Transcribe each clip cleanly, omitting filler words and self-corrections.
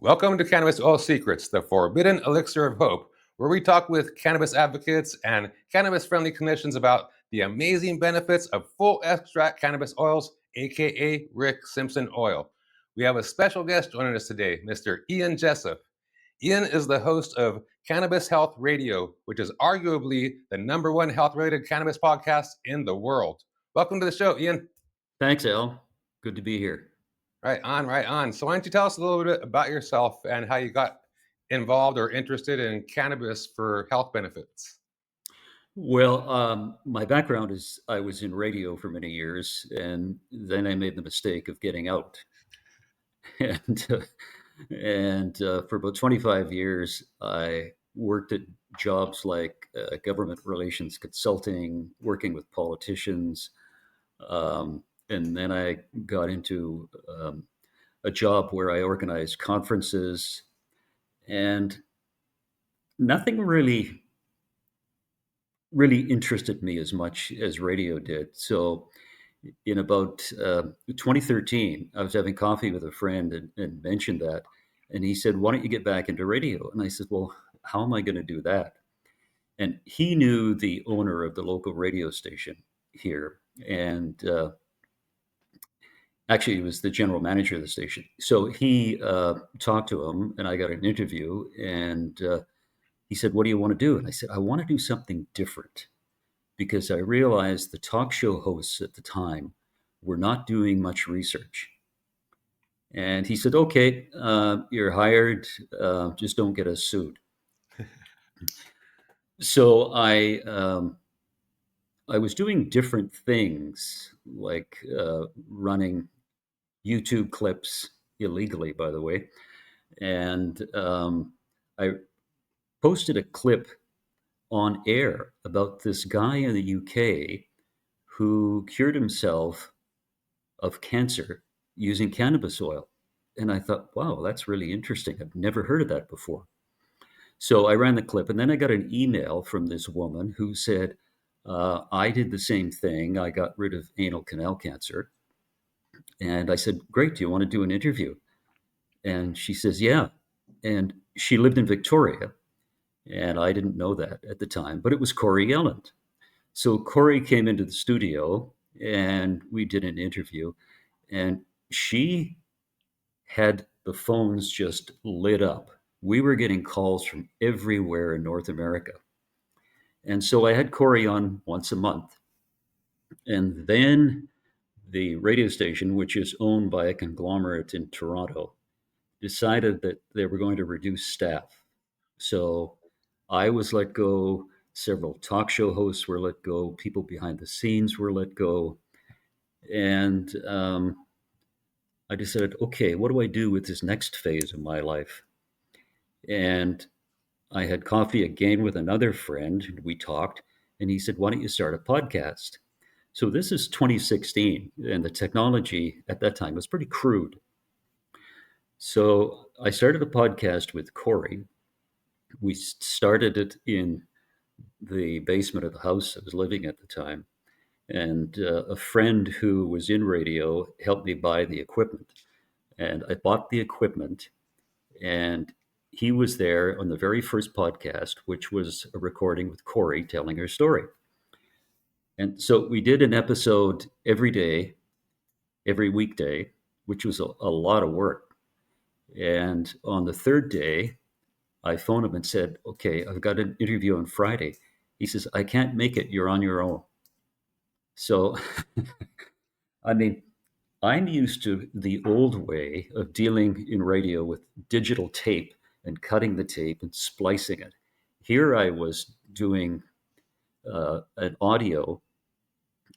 Welcome to Cannabis Oil Secrets, the forbidden elixir of hope, where we talk with cannabis advocates and cannabis friendly clinicians about the amazing benefits of full extract cannabis oils, aka Simpson Oil. We have a special guest joining us today, Mr. Ian Jessop. Ian is the host of Cannabis Health Radio, which is arguably the number one health related cannabis podcast in the world. Welcome to the show, Ian. Thanks, Al. Good to be here. Right on, right on. So why don't you tell us a little bit about yourself and how you got involved or interested in cannabis for health benefits? Well, my background is I was in radio for many years, and then I made the mistake of getting out. and for about 25 years, I worked at jobs like government relations consulting, working with politicians, and then I got into a job where I organized conferences, and nothing really interested me as much as radio did. So in about 2013, I was having coffee with a friend and mentioned that. And he said, "Why don't you get back into radio?" And I said, "Well, how am I going to do that?" And he knew the owner of the local radio station here. And actually, he was the general manager of the station. So he talked to him, and I got an interview. And he said, "What do you want to do?" And I said, "I want to do something different," because I realized the talk show hosts at the time were not doing much research. And he said, "Okay, you're hired. Just don't get us sued." So I was doing different things, like running YouTube clips illegally, by the way. And I posted a clip on air about this guy in the UK who cured himself of cancer using cannabis oil. And I thought, wow, that's really interesting. I've never heard of that before. So I ran the clip, and then I got an email from this woman who said, I did the same thing. I got rid of anal canal cancer. And I said, "Great, do you want to do an interview?" And she says, "Yeah." And she lived in Victoria, and I didn't know that at the time, but it was Corey Yelland. So Corey came into the studio, and we did an interview, and she had the phones just lit up. We were getting calls from everywhere in North America. And so I had Corey on once a month. And then the radio station, which is owned by a conglomerate in Toronto, decided that they were going to reduce staff. So I was let go. Several talk show hosts were let go. People behind the scenes were let go. And I decided, okay, what do I do with this next phase of my life? And I had coffee again with another friend. We talked, and he said, "Why don't you start a podcast?" So this is 2016, and the technology at that time was pretty crude. So I started a podcast with Corey. We started it in the basement of the house I was living at the time. And a friend who was in radio helped me buy the equipment. And I bought the equipment, and he was there on the very first podcast, which was a recording with Corey telling her story. And so we did an episode every day, every weekday, which was a lot of work. And on the third day, I phoned him and said, "Okay, I've got an interview on Friday." He says, "I can't make it. You're on your own." So, I mean, I'm used to the old way of dealing in radio with digital tape and cutting the tape and splicing it. Here I was doing an audio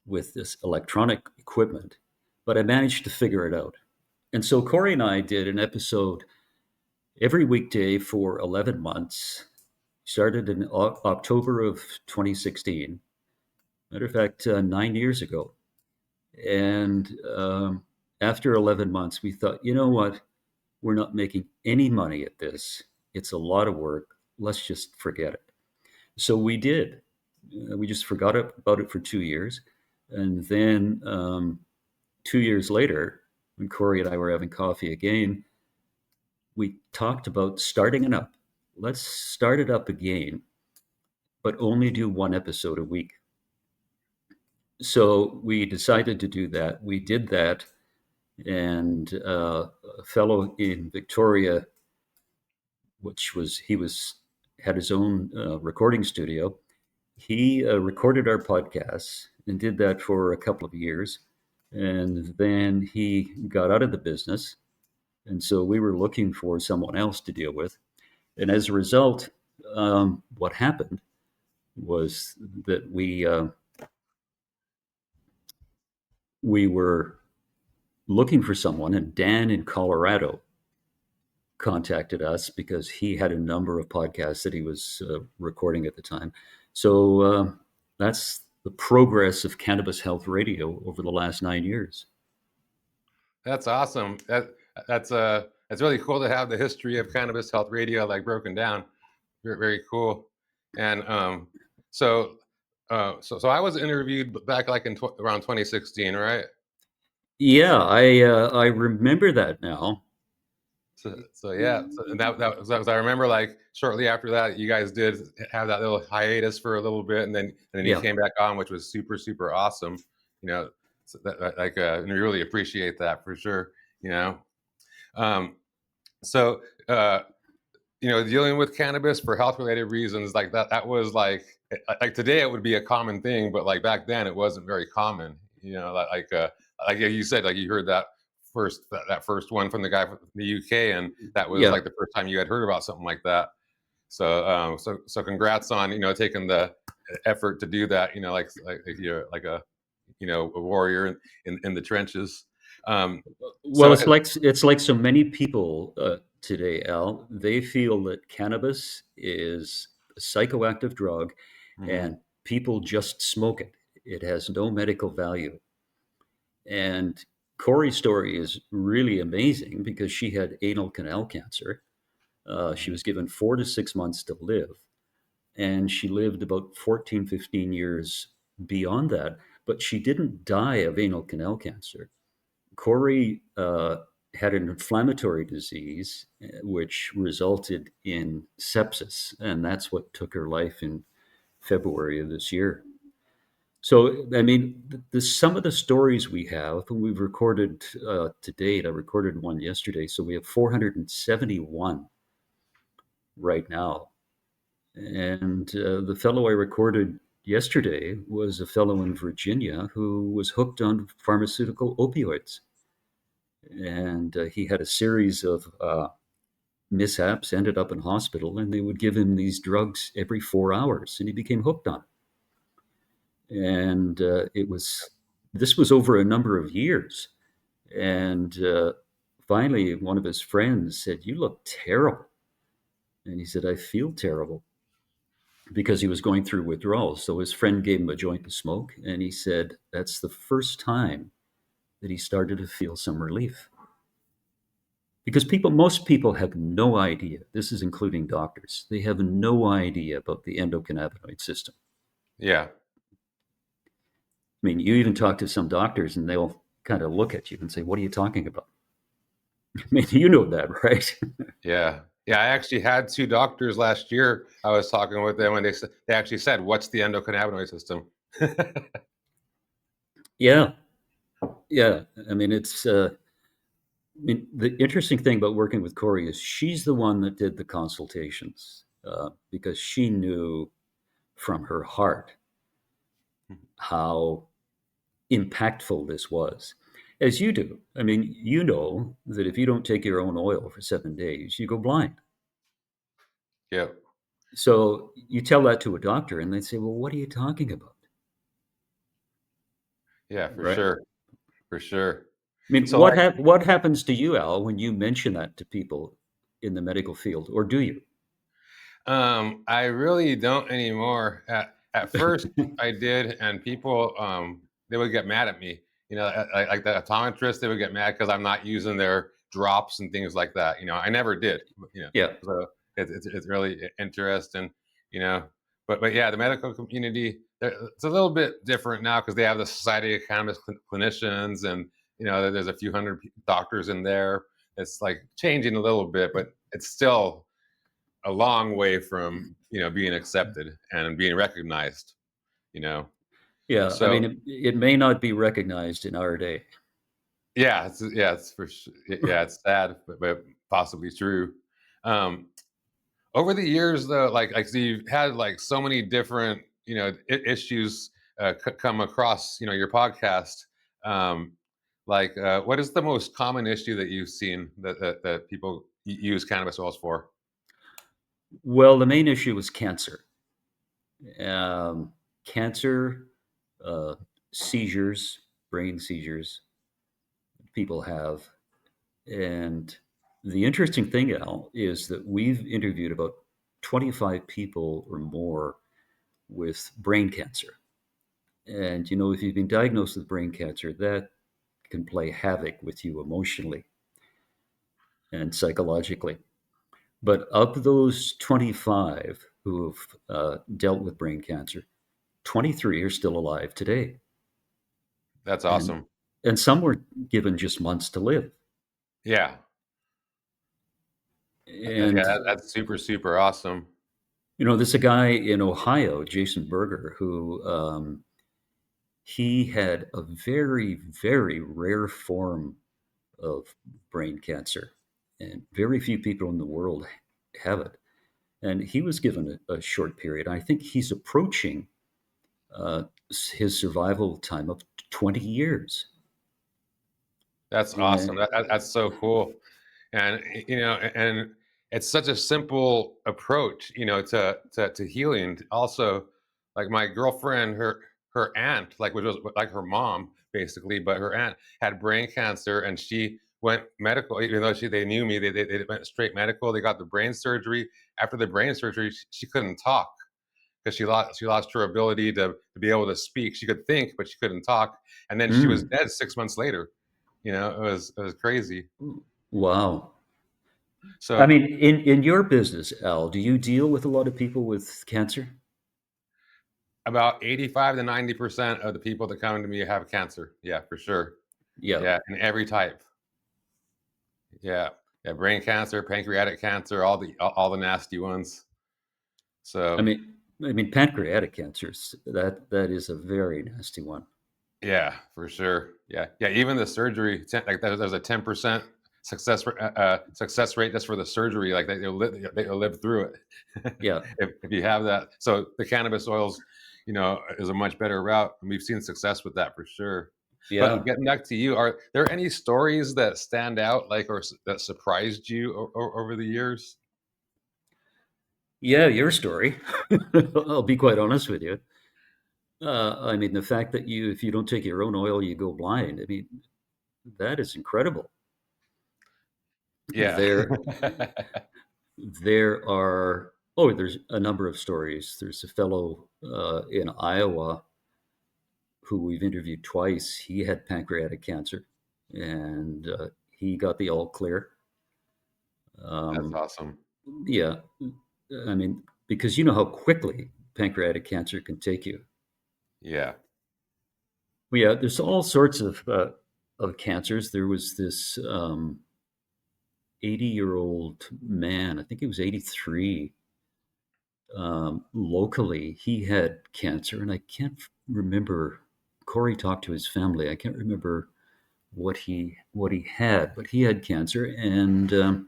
with this electronic equipment, but I managed to figure it out. And so Corey and I did an episode every weekday for 11 months. Started in October of 2016. Matter of fact, 9 years ago. And after 11 months, we thought, you know what? We're not making any money at this. It's a lot of work. Let's just forget it. So we did. We just forgot about it for 2 years. And then 2 years later, when Corey and I were having coffee again, we talked about starting it up. Let's start it up again, but only do one episode a week. So we decided to do that. We did that, and a fellow in Victoria, he was had his own recording studio. He recorded our podcasts and did that for a couple of years, and then he got out of the business, and so we were looking for someone else to deal with. And as a result, what happened was that we were looking for someone, and Dan in Colorado contacted us because he had a number of podcasts that he was recording at the time. So that's the progress of Cannabis Health Radio over the last 9 years. That's awesome. That's really cool to have the history of Cannabis Health Radio like broken down. Very, very cool. And so I was interviewed back like in around 2016, right? Yeah, I remember that now. So yeah, and that was I remember like shortly after that, you guys did have that little hiatus for a little bit, and then you Yeah. came back on, which was super super awesome. You know, so like and we really appreciate that for sure. You know, um, so dealing with cannabis for health related reasons like that was like today it would be a common thing, but like back then it wasn't very common. Like you said, like you heard that first one from the guy from the UK, and that was Yeah. like the first time you had heard about something like that. So congrats on taking the effort to do that. Like if you're like a a warrior in the trenches. Well, So it's like so many people today, Al. They feel that cannabis is a psychoactive drug, mhm. and people just smoke it. It has no medical value. And Corey's story is really amazing because she had anal canal cancer. She was given 4 to 6 months to live, and she lived about 14, 15 years beyond that. But she didn't die of anal canal cancer. Corey had an inflammatory disease, which resulted in sepsis, and that's what took her life in February of this year. So, I mean, some of the stories we have, and we've recorded to date, I recorded one yesterday, so we have 471 right now. And the fellow I recorded yesterday was a fellow in Virginia who was hooked on pharmaceutical opioids. And he had a series of mishaps, ended up in hospital, and they would give him these drugs every 4 hours, and he became hooked on it. And this was over a number of years. And finally, one of his friends said, "You look terrible." And he said, "I feel terrible," because he was going through withdrawals. So his friend gave him a joint to smoke, and he said that's the first time that he started to feel some relief. Because most people have no idea, this is including doctors, they have no idea about the endocannabinoid system. Yeah. I mean, you even talk to some doctors and they'll kind of look at you and say, "What are you talking about?" I mean, you know that, right? Yeah. Yeah, I actually had two doctors last year. I was talking with them, and they actually said, "What's the endocannabinoid system?" Yeah. Yeah. I mean, the interesting thing about working with Corey is she's the one that did the consultations because she knew from her heart how impactful this was, as you do. I mean, you know that if you don't take your own oil for 7 days, you go blind. Yep. So you tell that to a doctor, and they say, "Well, what are you talking about?" Yeah, for Right? sure. For sure. I mean, So like what happens to you, Al, when you mention that to people in the medical field, or do you? I really don't anymore. At first I did, and people they would get mad at me. Like the optometrist, they would get mad because I'm not using their drops and things like that. I never did. Yeah. So it's really interesting. You know, but yeah, the medical community it's a little bit different now because they have the Society of Cannabis Clinicians, and there's a few hundred doctors in there. it's like changing a little bit, but it's still a long way from being accepted and being recognized. You know, Yeah, I mean, so it may not be recognized in our day. it's for sure. Yeah, it's sad, but possibly true. Um, Over the years, though, like so you've had like so many different issues come across your podcast. Um, what is the most common issue that you've seen that people use cannabis oils for? Well, the main issue was cancer. Um, Cancer, uh, seizures, brain seizures, people have. And the interesting thing, Al, is that we've interviewed about 25 people or more with brain cancer. And, if you've been diagnosed with brain cancer, that can play havoc with you emotionally and psychologically. But of those 25 who have dealt with brain cancer, 23 are still alive today. That's And, awesome. and some were given just months to live. Yeah, And, that's super super awesome. there's a guy in Ohio, Jason Berger, who he had a very, very rare form of brain cancer. And very few people in the world have it. And he was given a short period. I think he's approaching uh, his survival time of 20 years. That's awesome. And That's so cool. And and it's such a simple approach to healing. Also, like my girlfriend, her aunt, like which was like her mom basically, but her aunt had brain cancer, and she went medical. Even though they knew me, they went straight medical. They got the brain surgery. After the brain surgery, she couldn't talk because she lost her ability to be able to speak. She could think, but she couldn't talk, and then she was mm, dead 6 months later. It was crazy. wow. I So mean, in your business, Al, do you deal with a lot of people with cancer? about 85 to 90% of the people that come to me have cancer. Yeah, for sure. Yeah. Yeah, and every type. Yeah. Yeah, brain cancer, pancreatic cancer, all the nasty ones. I So, mean, pancreatic cancer, that is a very nasty one. yeah, for sure. Yeah. Yeah, even the surgery, like there's a 10% success rate just for the surgery, like they'll live through it. Yeah. If you have that. So, the cannabis oils, is a much better route, and we've seen success with that for sure. But Yeah. getting back to you, are there any stories that stand out, like, or that surprised you over the years? Yeah, your story. I'll be quite honest with you. I mean, the fact that if you don't take your own oil, you go blind. I mean, that is incredible. Yeah. There, there are. Oh, there's a number of stories. There's a fellow in Iowa who we've interviewed twice. He had pancreatic cancer, and he got the all clear. That's Um, awesome. yeah, I mean, because you know how quickly pancreatic cancer can take you. Yeah. Well, yeah, there's all sorts of cancers. There was this 80-year-old man. I think he was 83. Locally, he had cancer, and I can't remember. Corey talked to his family. I can't remember what he had, but he had cancer, and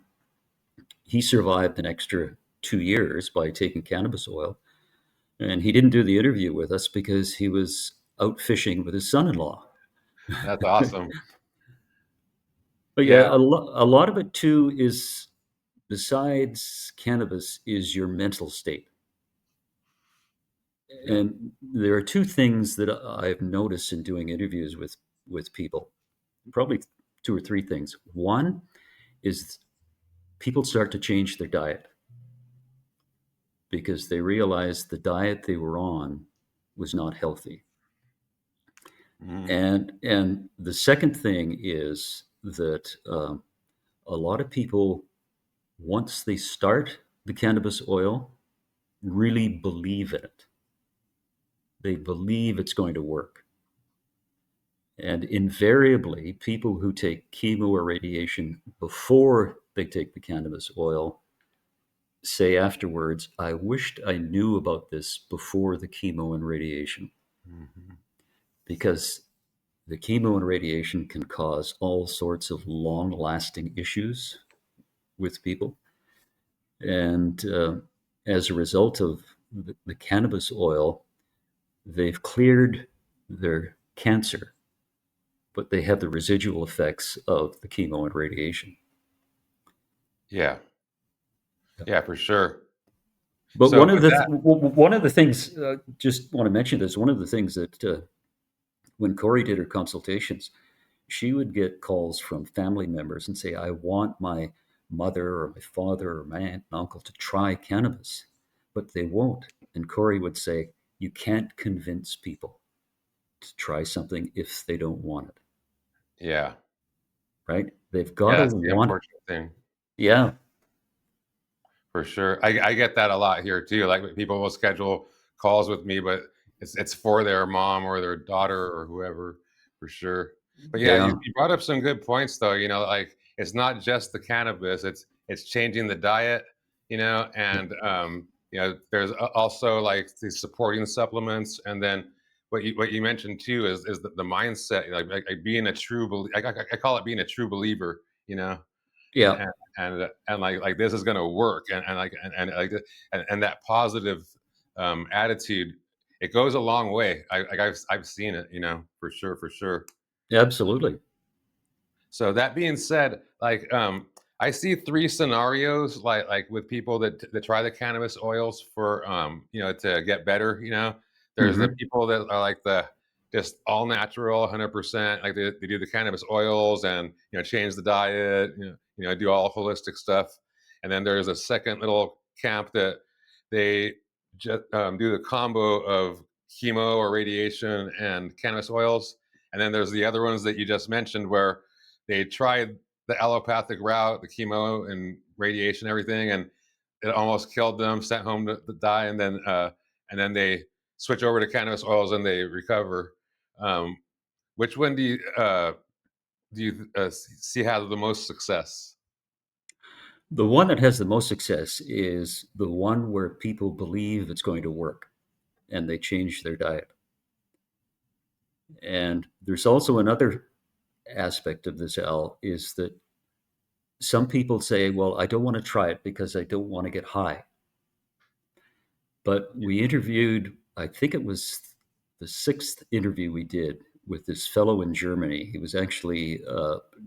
he survived an extra 2 years by taking cannabis oil. And he didn't do the interview with us because he was out fishing with his son-in-law. That's awesome. But yeah, Yeah. a lot of it too is, besides cannabis, is your mental state. And there are two things that I've noticed in doing interviews with people. Probably two or three things. One is people start to change their diet because they realize the diet they were on was not healthy. Mhm. And the second thing is that a lot of people, once they start the cannabis oil, really believe in it. They believe it's going to work. And invariably, people who take chemo or radiation before they take the cannabis oil say afterwards, I wished I knew about this before the chemo and radiation, Mhm. because the chemo and radiation can cause all sorts of long lasting issues with people. And as a result of the cannabis oil, they've cleared their cancer, but they have the residual effects of the chemo and radiation. Yeah. Yeah, for sure. But So with that, one of the things, just want to mention this. One of the things that when Corey did her consultations, she would get calls from family members and say, "I want my mother or my father or my aunt and uncle to try cannabis," but they won't. And Corey would say, "You can't convince people to try something if they don't want it, yeah. right? They've got Yeah, to that's the want it." unfortunate thing. Yeah, For sure. I get that a lot here too. Like people will schedule calls with me, but it's for their mom or their daughter or whoever, for sure. But yeah, yeah, you brought up some good points though. Like it's not just the cannabis; it's changing the diet. And there's also like the supporting supplements, and then what you mentioned too is the mindset, like being a true I call it being a true believer. You know, and yeah, and like this is going to work, and that positive attitude, it goes a long way. I've seen it, for sure, for sure. absolutely. So that being said, I see three scenarios, like with people that try the cannabis oils for to get better. There's the Hmm. people that are like the just all natural, 100%, like they do the cannabis oils and change the diet, do all holistic stuff. And then there's a second little camp that they just do the combo of chemo or radiation and cannabis oils. And then there's the other ones that you just mentioned where they tried the allopathic route, the chemo and radiation, everything, and it almost killed them, sent home to die, and then they switch over to cannabis oils and they recover. Um, which one do you see has the most success? The one that has the most success is the one where people believe it's going to work and they change their diet. And there's also another aspect of this, Al, is that some people say, well, I don't want to try it because I don't want to get high. But we interviewed, I think it was the sixth interview we did with this fellow in Germany. He was actually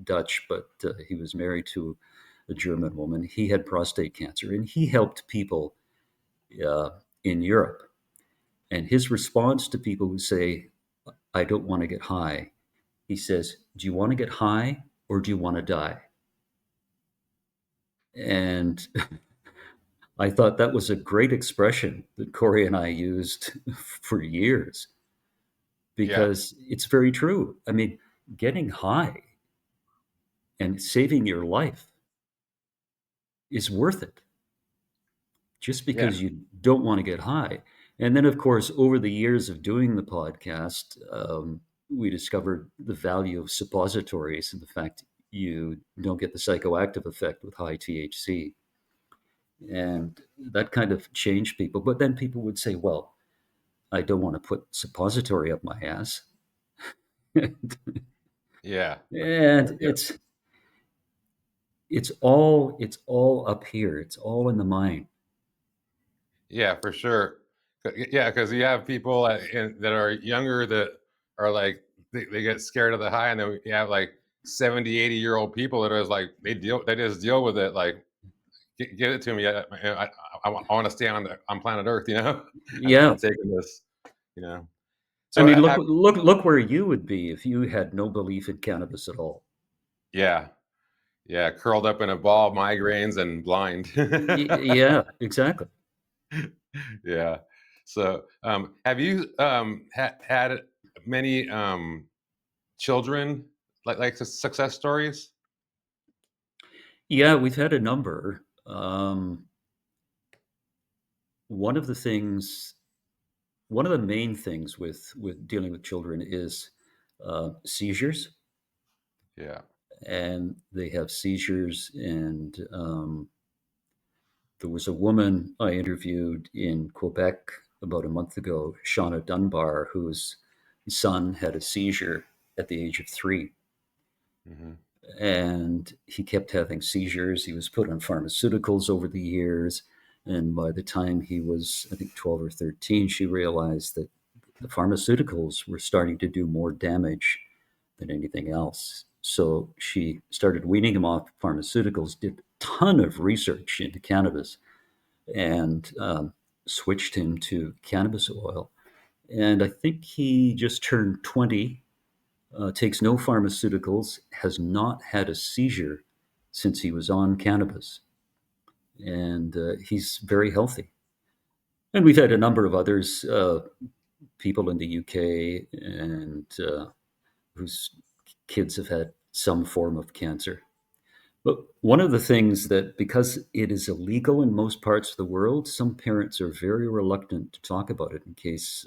Dutch, but he was married to a German woman. He had prostate cancer and he helped people uh, in Europe. And his response to people who say, I don't want to get high, he says, do you want to get high or do you want to die? And I thought that was a great expression that Corey and I used for years Yeah, because it's very true. I mean, getting high and saving your life is worth it just yeah, because you don't want to get high. And then, of course, over the years of doing the podcast, we discovered the value of suppositories and the fact you don't get the psychoactive effect with high THC. And that kind of changed people. But then people would say, well, I don't want to put suppository up my ass. and yeah, yeah, it's all up here. It's all in the mind. yeah, for sure. Yeah, because you have people that are younger that are like they get scared of the high, and then you have like 70, 80-year-old people that are just like they just deal with it like get it to me. I want to stay on planet Earth, Yeah. and taking this, you know. I So mean, look, have look, look where you would be if you had no belief in cannabis at all. yeah, yeah, curled up in a ball, migraines and blind. Yeah, exactly. Yeah. So, have you had many children like success stories? Yeah, we've had a number. One of the things, one of the main things with dealing with children is seizures, Yeah. and they have seizures. And there was a woman I interviewed in Quebec about a month ago, Shauna Dunbar, whose son had a seizure at the age of 3. Hmm. And he kept having seizures. He was put on pharmaceuticals over the years. And by the time he was, I think, 12 or 13, she realized that the pharmaceuticals were starting to do more damage than anything else. So she started weaning him off pharmaceuticals, did a ton of research into cannabis, and switched him to cannabis oil. And I think he just turned 20, takes no pharmaceuticals, has not had a seizure since he was on cannabis. And he's very healthy. And we've had a number of others, people in the UK, and whose kids have had some form of cancer. But one of the things that, because it is illegal in most parts of the world, some parents are very reluctant to talk about it in case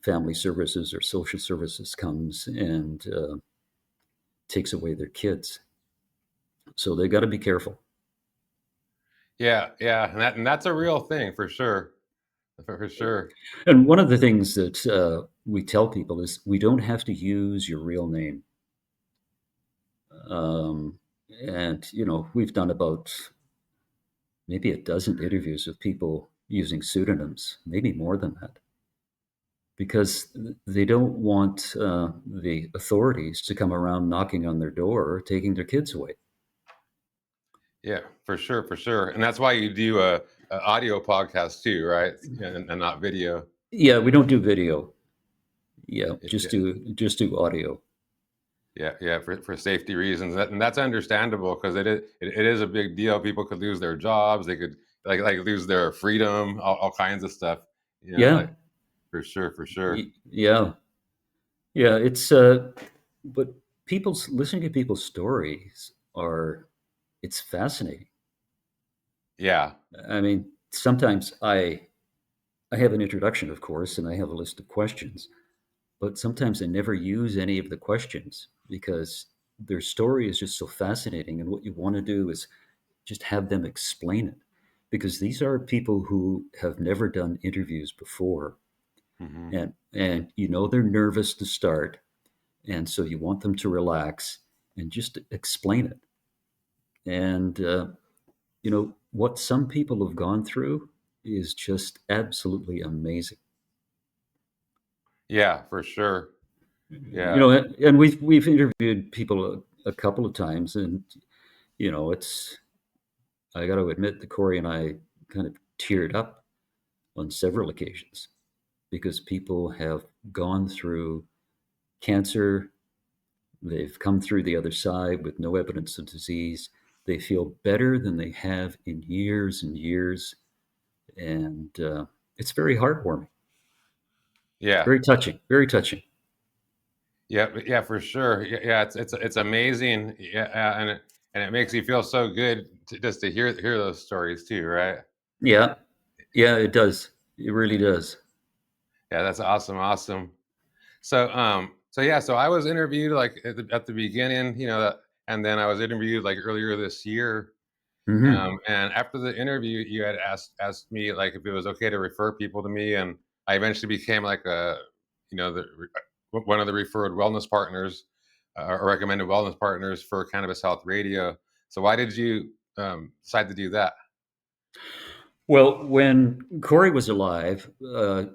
family services or social services comes and takes away their kids. So they got to be careful. Yeah, yeah, and that's a real thing for sure, for sure. And one of the things that we tell people is we don't have to use your real name. Um, and, we've done about maybe a dozen interviews with people using pseudonyms, maybe more than that, because they don't want the authorities to come around knocking on their door or taking their kids away. Yeah, for sure, for sure. And that's why you do a audio podcast too, right? And not video. Yeah, we don't do video. Yeah, just Yeah, do audio. yeah, yeah, for safety reasons, and that's understandable because it is a big deal. People could lose their jobs. They could like lose their freedom, all kinds of stuff. Yeah, Like for sure, for sure. yeah, yeah. It's but people's listening to people's stories are it's fascinating. Yeah, I mean, sometimes I have an introduction, of course, and I have a list of questions, but sometimes I never use any of the questions because their story is just so fascinating. And what you want to do is just have them explain it because these are people who have never done interviews before. hmm, And they're nervous to start. And so you want them to relax and just explain it. And, what some people have gone through is just absolutely amazing. yeah, for sure. Yeah, And we've interviewed people a couple of times, and it's I got to admit that Corey and I kind of teared up on several occasions because people have gone through cancer, they've come through the other side with no evidence of disease, they feel better than they have in years and years, and it's very heartwarming, yeah. very touching, very touching. Yeah, yeah, for sure. Yeah, yeah, it's amazing. Yeah, and it makes you feel so good just to hear those stories too, right? Yeah, yeah, it does. It really does. Yeah, that's awesome, awesome. So yeah, so I was interviewed like at the beginning, and then I was interviewed like earlier this year. Hmm. And after the interview, you had asked me like if it was okay to refer people to me, and I eventually became like one of the referred wellness partners or recommended wellness partners for Cannabis Health Radio. So why did you decide to do that? Well, when Corey was alive,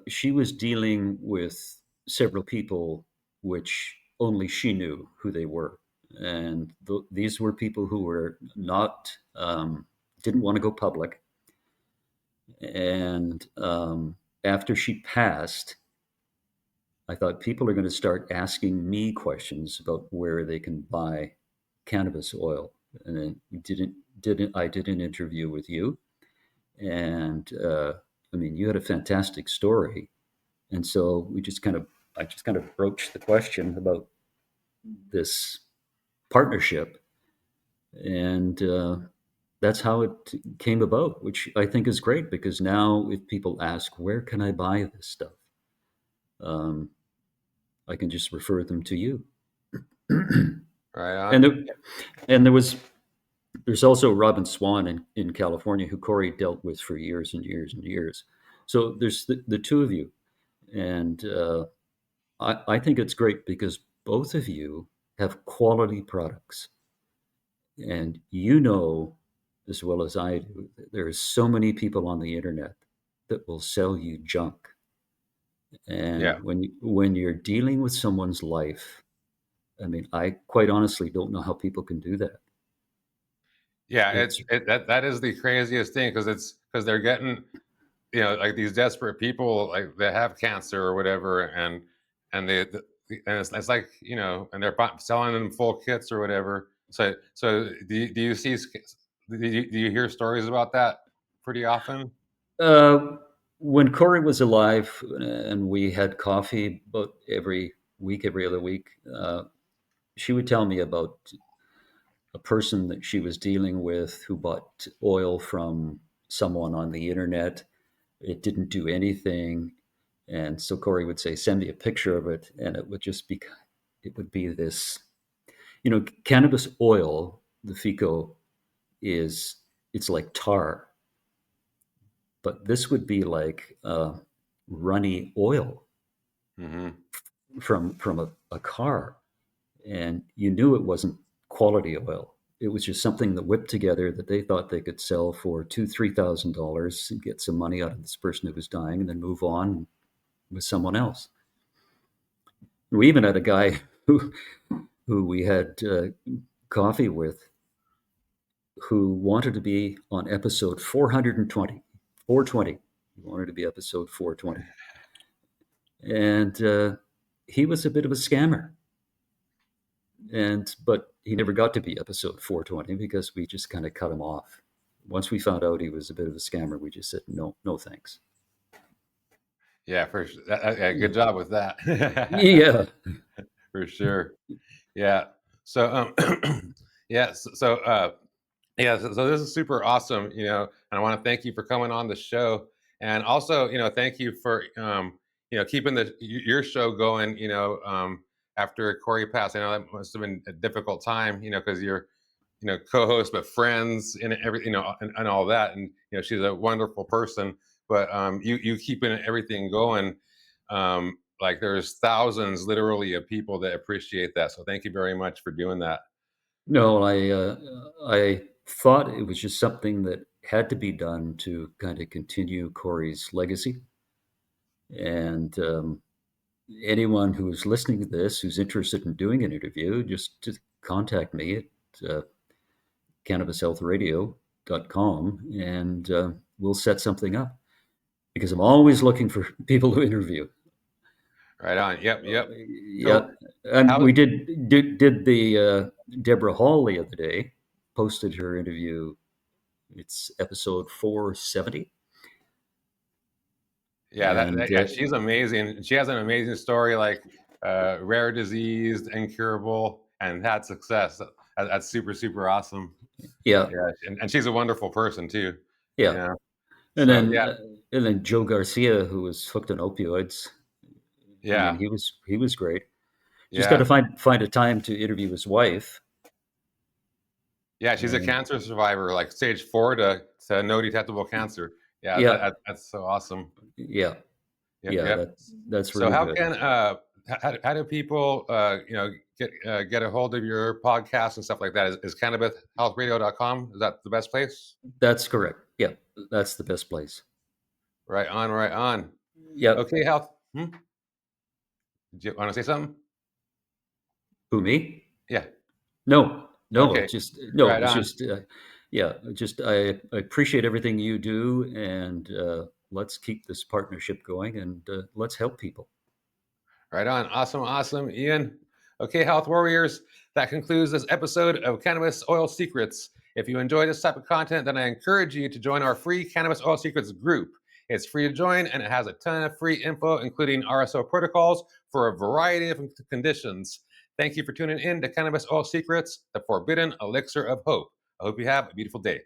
she was dealing with several people which only she knew who they were. And these were people who were not, didn't want to go public. And after she passed, I thought people are going to start asking me questions about where they can buy cannabis oil. And then I did an interview with you, and I mean, you had a fantastic story, and so I just kind of broached the question about this partnership, and that's how it came about, which I think is great because now if people ask, where can I buy this stuff? Um, I can just refer them to you. Right on. and there, and there's also Robin Swan in California, who Corey dealt with for years and years and years. So there's the two of you, and I think it's great because both of you have quality products, and you know as well as I do, there are so many people on the internet that will sell you junk. Yeah. And when you're dealing with someone's life, I mean, I quite honestly don't know how people can do that. Yeah, It's that is the craziest thing because they're getting, like these desperate people, like they have cancer or whatever, and it's like, and they're selling them full kits or whatever. So do you see do you hear stories about that pretty often? uh, when Corey was alive and we had coffee about every week, every other week, she would tell me about a person that she was dealing with who bought oil from someone on the internet. It didn't do anything. And so Corey would say, send me a picture of it. And it would be this, cannabis oil, the FECO it's like tar, but this would be like runny oil Hmm. from a car. And you knew it wasn't quality oil. It was just something that whipped together that they thought they could sell for $2,000-3,000 and get some money out of this person who was dying, and then move on with someone else. We even had a guy who we had coffee with, who wanted to be on episode 420. 420. He wanted to be episode 420, and he was a bit of a scammer. But he never got to be episode 420 because we just kind of cut him off. Once we found out he was a bit of a scammer, we just said no, no thanks. Yeah, for sure. Yeah, good job with that. Yeah. For sure. Yeah. So yeah. So this is super awesome, and I want to thank you for coming on the show, and also, thank you for, keeping your show going, after Corey passed. I know that must have been a difficult time, because you're, co-host, but friends and everything, and all that. And, she's a wonderful person, but you keeping everything going. Like there's thousands literally of people that appreciate that. So thank you very much for doing that. No, I thought it was just something that had to be done to kind of continue Corey's legacy. And anyone who's listening to this who's interested in doing an interview, just to contact me at cannabishealthradio.com, and we'll set something up, because I'm always looking for people to interview. Right on. Yep. Yep. Yeah, So and how, we did the Deborah Hall the other day, posted her interview. It's episode 470, yeah, and yeah, she's amazing. She has an amazing story, like rare disease, incurable, and had success. That's super, super awesome. yeah, Yeah, and she's a wonderful person too. yeah, Yeah. and So then yeah, uh, and then Joe Garcia, who was hooked on opioids. I mean, yeah, he was great. Just got to yeah, find a time to interview his wife. yeah. She's a And cancer survivor, like stage 4 to no detectable cancer. Yeah, yeah, that's so awesome. yeah, Yep, yeah. yep. That's So really how good. can how do people get a hold of your podcast and stuff like that? Is cannabishealthradio.com? Is that the best place? That's correct. Yeah, that's the best place. Right on, right on. Yep. Okay, health. Did you want to say something? Who, me? Yeah. No, no. Okay. It's just no. Right It's on. just yeah. Just I appreciate everything you do, and let's keep this partnership going, and let's help people. Right on. Awesome, awesome, Ian. Okay, health warriors. That concludes this episode of Cannabis Oil Secrets. If you enjoy this type of content, then I encourage you to join our free Cannabis Oil Secrets group. It's free to join, and it has a ton of free info, including RSO protocols for a variety of conditions. Thank you for tuning in to Cannabis Oil Secrets, the forbidden elixir of hope. I hope you have a beautiful day.